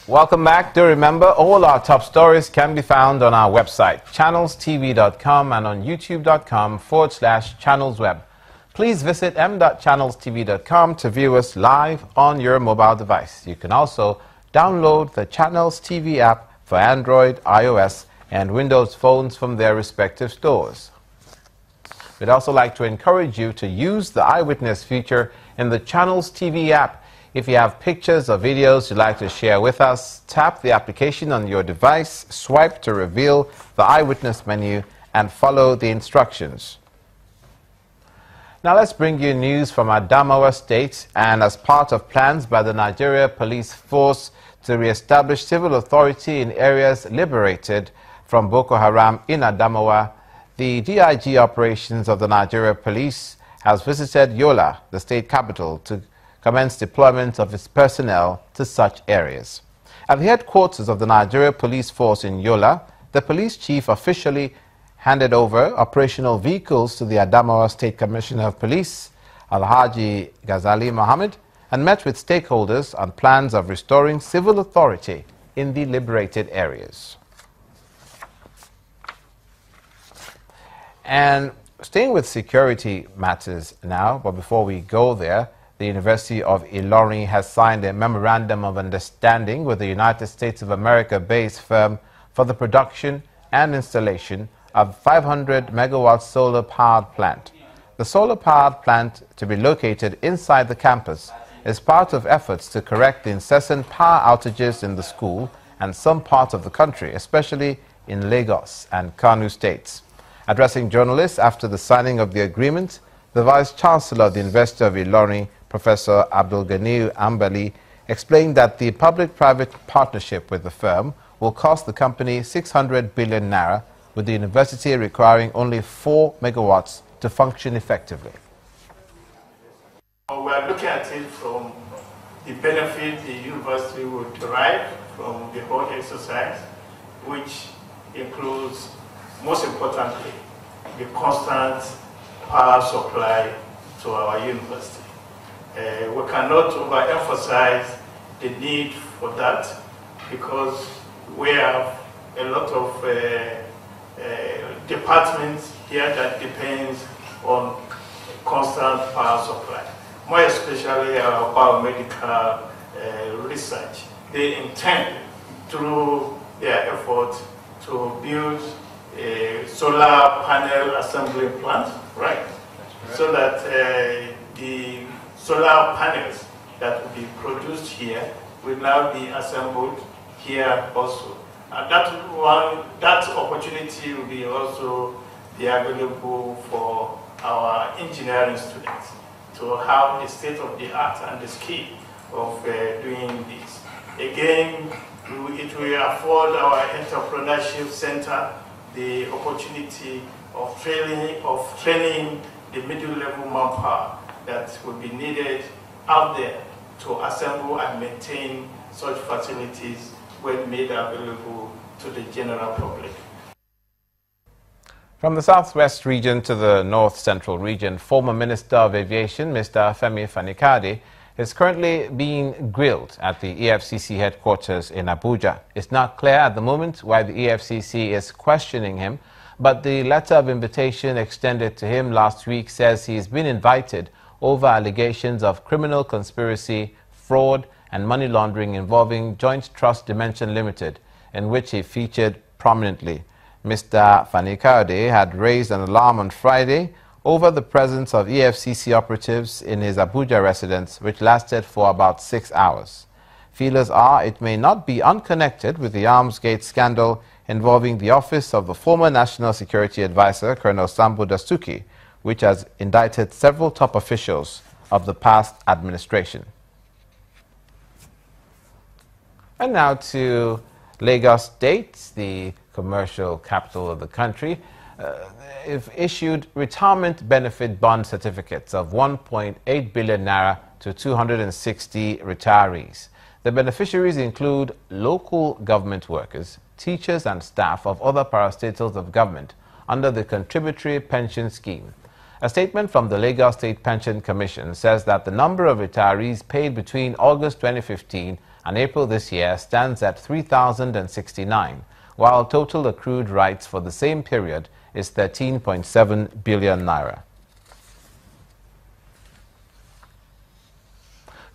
Welcome back. Do remember, all our top stories can be found on our website, channelstv.com, and on youtube.com/channelsweb. Please visit m.channelstv.com to view us live on your mobile device. You can also download the Channels TV app for Android, iOS, and Windows phones from their respective stores. We'd also like to encourage you to use the Eyewitness feature in the Channels TV app. If you have pictures or videos you'd like to share with us, tap the application on your device, swipe to reveal the Eyewitness menu, and follow the instructions. Now let's bring you news from Adamawa State, and as part of plans by the Nigeria Police Force to re-establish civil authority in areas liberated from Boko Haram in Adamawa, the DIG operations of the Nigeria Police has visited Yola, the state capital, to commence deployment of its personnel to such areas. At the headquarters of the Nigeria Police Force in Yola, the police chief officially handed over operational vehicles to the Adamawa State Commissioner of Police, Alhaji Ghazali Mohammed, and met with stakeholders on plans of restoring civil authority in the liberated areas. And staying with security matters now, but before we go there, the University of Ilorin has signed a memorandum of understanding with the United States of America-based firm for the production and installation of a 500 megawatt solar-powered plant. The solar-powered plant, to be located inside the campus, is part of efforts to correct the incessant power outages in the school and some parts of the country, especially in Lagos and Kano states. Addressing journalists after the signing of the agreement, the Vice-Chancellor of the University of Ilorin, Professor Abdulganiyu Ambali, explained that the public-private partnership with the firm will cost the company 600 billion naira, with the university requiring only 4 megawatts to function effectively. We are looking at it from the benefit the university will derive from the whole exercise, which includes, most importantly, the constant power supply to our university. We cannot overemphasize the need for that because we have a lot of departments here that depends on constant power supply. More especially our biomedical research. They intend through their effort to build a solar panel assembly plant, right? So that the solar panels that will be produced here will now be assembled here also. And that opportunity will be also be available for our engineering students to have the state of the art and the skill of doing this. Again, it will afford our entrepreneurship center the opportunity of training the middle-level manpower that will be needed out there to assemble and maintain such facilities when made available to the general public. From the southwest region to the north-central region, former Minister of Aviation, Mr. Femi Fani-Kayode, is currently being grilled at the EFCC headquarters in Abuja. It's not clear at the moment why the EFCC is questioning him, but the letter of invitation extended to him last week says he's been invited over allegations of criminal conspiracy, fraud, and money laundering involving Joint Trust Dimension Limited, in which he featured prominently. Mr. Fani-Kayode had raised an alarm on Friday over the presence of EFCC operatives in his Abuja residence, which lasted for about 6 hours. Feelers are it may not be unconnected with the Armsgate scandal involving the office of the former National Security Advisor, Colonel Sambo Dasuki, which has indicted several top officials of the past administration. And now to Lagos State, the commercial capital of the country. If issued retirement benefit bond certificates of 1.8 billion naira to 260 retirees. The beneficiaries include local government workers, teachers and staff of other parastatals of government under the contributory pension scheme. A statement from the Lagos State Pension Commission says that the number of retirees paid between August 2015 and April this year stands at 3,069, while total accrued rights for the same period is 13.7 billion naira.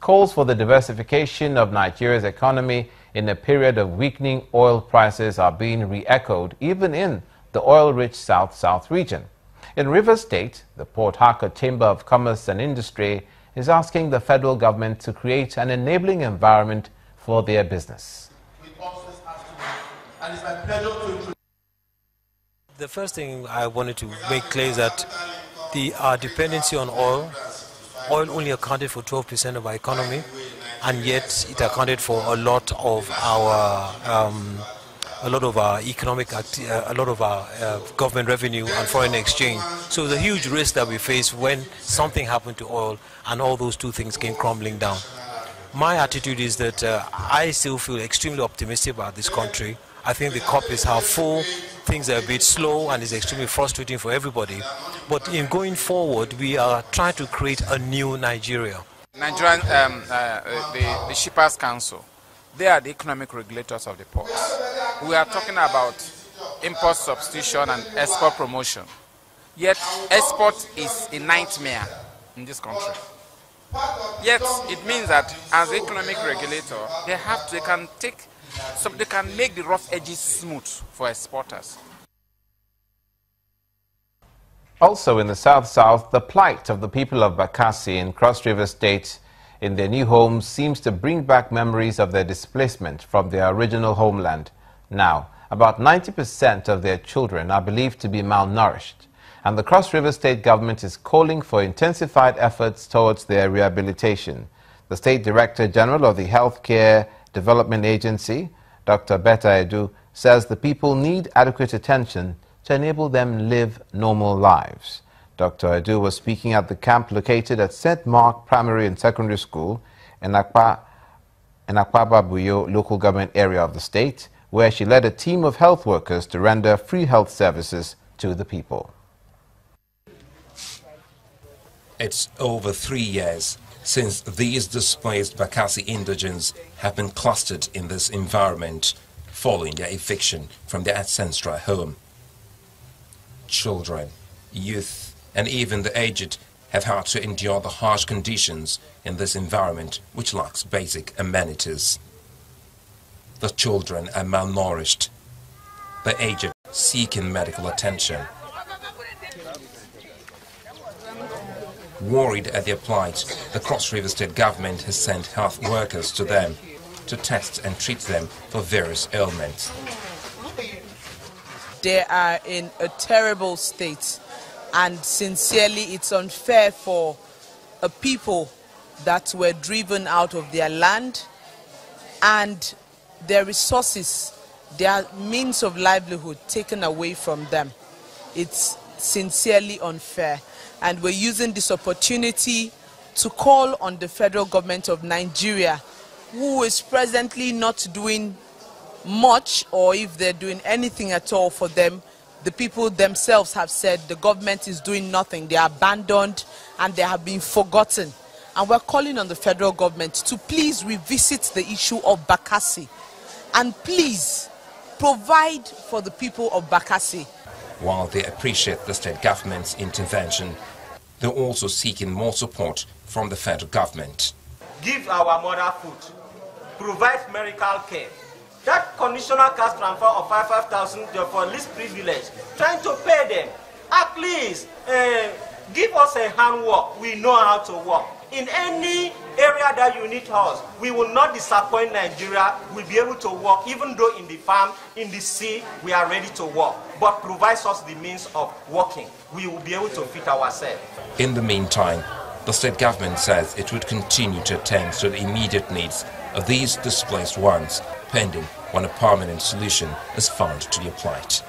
Calls for the diversification of Nigeria's economy in a period of weakening oil prices are being re-echoed even in the oil-rich South-South region. In Rivers State, the Port Harcourt Chamber of Commerce and Industry is asking the federal government to create an enabling environment for their business. The first thing I wanted to make clear is that our dependency on oil only accounted for 12% of our economy, and yet it accounted for a lot of our economic, a lot of our government revenue and foreign exchange. So the huge risk that we face when something happened to oil and all those two things came crumbling down. My attitude is that I still feel extremely optimistic about this country. I think the cup is half full, things are a bit slow, and it's extremely frustrating for everybody. But in going forward, we are trying to create a new Nigeria. Nigerian, the Shippers Council, they are the economic regulators of the ports. We are talking about import substitution and export promotion. Yet export is a nightmare in this country. Yet it means that as an economic regulator, they can make the rough edges smooth for exporters. Also in the South-South, the plight of the people of Bakassi in Cross River State in their new homes seems to bring back memories of their displacement from their original homeland. Now, about 90% of their children are believed to be malnourished, and the Cross River State government is calling for intensified efforts towards their rehabilitation. The State Director General of the Healthcare Development Agency, Dr. Pt.2, says the people need adequate attention to enable them live normal lives. Dr. Adu was speaking at the camp located at St. Mark Primary and Secondary School in Akpababuyo local government area of the state, where she led a team of health workers to render free health services to the people. It's over 3 years since these displaced Bakassi indigents have been clustered in this environment following their eviction from their ancestral home. Children, youth, and even the aged have had to endure the harsh conditions in this environment which lacks basic amenities. The children are malnourished, the aged seeking medical attention. Worried at their plight, the Cross River State government has sent health workers to them to test and treat them for various ailments. They are in a terrible state, and sincerely it's unfair for a people that were driven out of their land and their resources, their means of livelihood taken away from them. It's sincerely unfair, and we're using this opportunity to call on the federal government of Nigeria, who is presently not doing much, or if they're doing anything at all for them. The people themselves have said the government is doing nothing. They are abandoned and they have been forgotten. And we're calling on the federal government to please revisit the issue of Bakassi and please provide for the people of Bakassi. While they appreciate the state government's intervention, they're also seeking more support from the federal government. Give our mother food, provide medical care. That conditional cash transfer of 5,000 for least privilege, trying to pay them. At least give us a handwork. We know how to work. In any area that you need us, we will not disappoint Nigeria. We'll be able to work, even though in the farm, in the sea, we are ready to work. But provides us the means of working. We will be able to feed ourselves. In the meantime, the state government says it would continue to attend to the immediate needs of these displaced ones, pending when a permanent solution is found to their plight.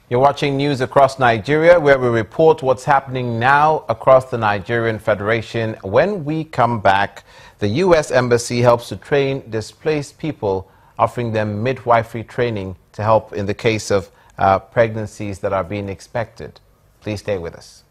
You're watching news across Nigeria, where we report what's happening now across the Nigerian Federation. When we come back, the U.S. Embassy helps to train displaced people, offering them midwifery training to help in the case of pregnancies that are being expected. Please stay with us.